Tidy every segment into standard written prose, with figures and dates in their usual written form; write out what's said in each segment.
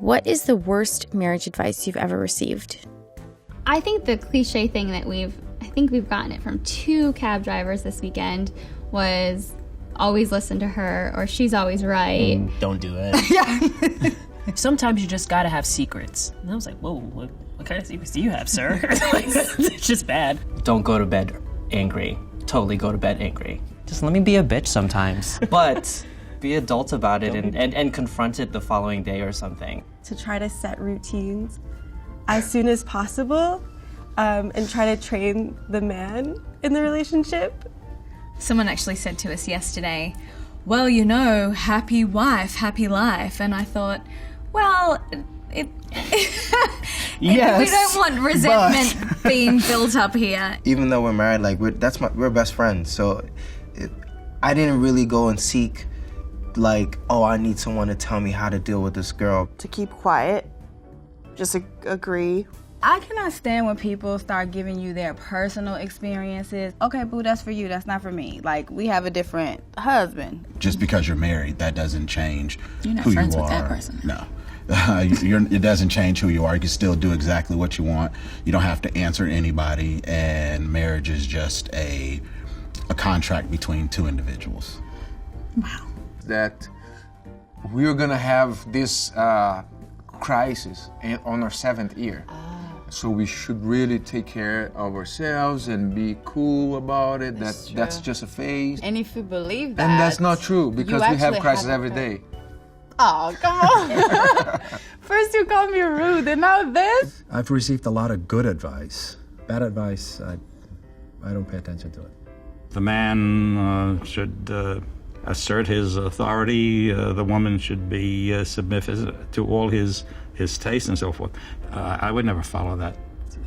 What is the worst marriage advice you've ever received? I think the cliche thing that we've gotten it from 2 cab drivers this weekend was always listen to her or she's always right. Don't do it. Yeah. Sometimes you just gotta have secrets. And I was like, whoa, what kind of secrets do you have, sir? It's just bad. Don't go to bed angry. Totally go to bed angry. Just let me be a bitch sometimes. But be adult about it and confront it the following day or something. To try to set routines as soon as possible and try to train the man in the relationship. Someone actually said to us yesterday, well, you know, happy wife, happy life. And I thought, well, Yes, we don't want resentment being built up here. Even though we're married, like we're best friends. So I didn't really go and seek like, oh, I need someone to tell me how to deal with this girl. To keep quiet, just agree. I cannot stand when people start giving you their personal experiences. Okay, boo, that's for you, that's not for me. Like, we have a different husband. Just because you're married, that doesn't change You're not who friends you with are. that person. No. It doesn't change who you are. You can still do exactly what you want. You don't have to answer anybody, and marriage is just a contract between 2 individuals. Wow. That we're gonna have this crisis on our 7th year. So we should really take care of ourselves and be cool about it. That's just a phase. And if you believe that... And that's not true, because we have crisis every day. Oh, come on. First you called me rude, and now this? I've received a lot of good advice. Bad advice, I don't pay attention to it. The man should assert his authority. The woman should be submissive to all his tastes and so forth. I would never follow that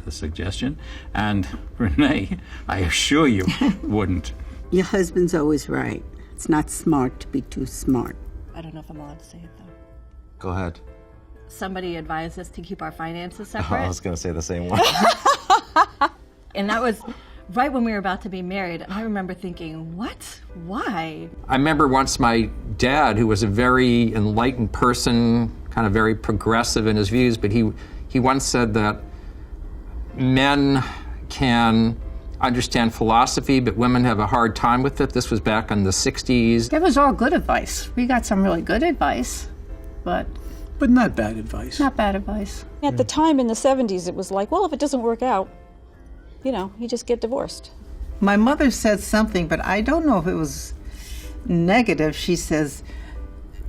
suggestion. And Renee, I assure you, wouldn't. Your husband's always right. It's not smart to be too smart. I don't know if I'm allowed to say it, though. Go ahead. Somebody advised us to keep our finances separate. I was going to say the same one. And that was right when we were about to be married. And I remember thinking, what? Why? I remember once my dad, who was a very enlightened person, kind of very progressive in his views, but he once said that men can understand philosophy, but women have a hard time with it. This was back in the 60s. That was all good advice. We got some really good advice, but not bad advice. Not bad advice. At the time in the 70s, it was like, well, if it doesn't work out, you just get divorced. My mother said something, but I don't know if it was negative. She says,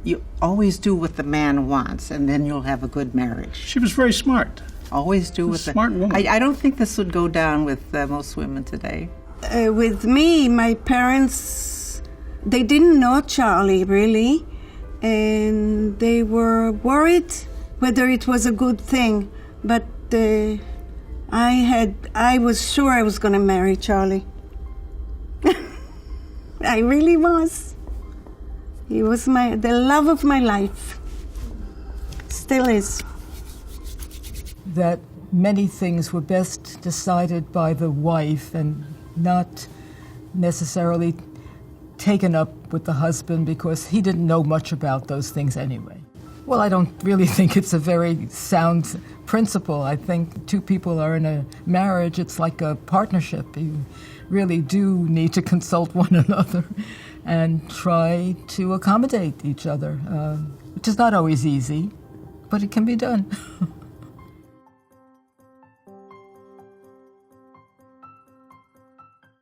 you always do what the man wants, and then you'll have a good marriage. She was very smart. Always do what smart woman. I don't think this would go down with most women today. With me, my parents, they didn't know Charlie, really, and they were worried whether it was a good thing, but I was sure I was going to marry Charlie. I really was. He was the love of my life. Still is. That many things were best decided by the wife and not necessarily taken up with the husband because he didn't know much about those things anyway. Well, I don't really think it's a very sound principle. I think 2 people are in a marriage. It's like a partnership. You really do need to consult one another and try to accommodate each other, which is not always easy, but it can be done.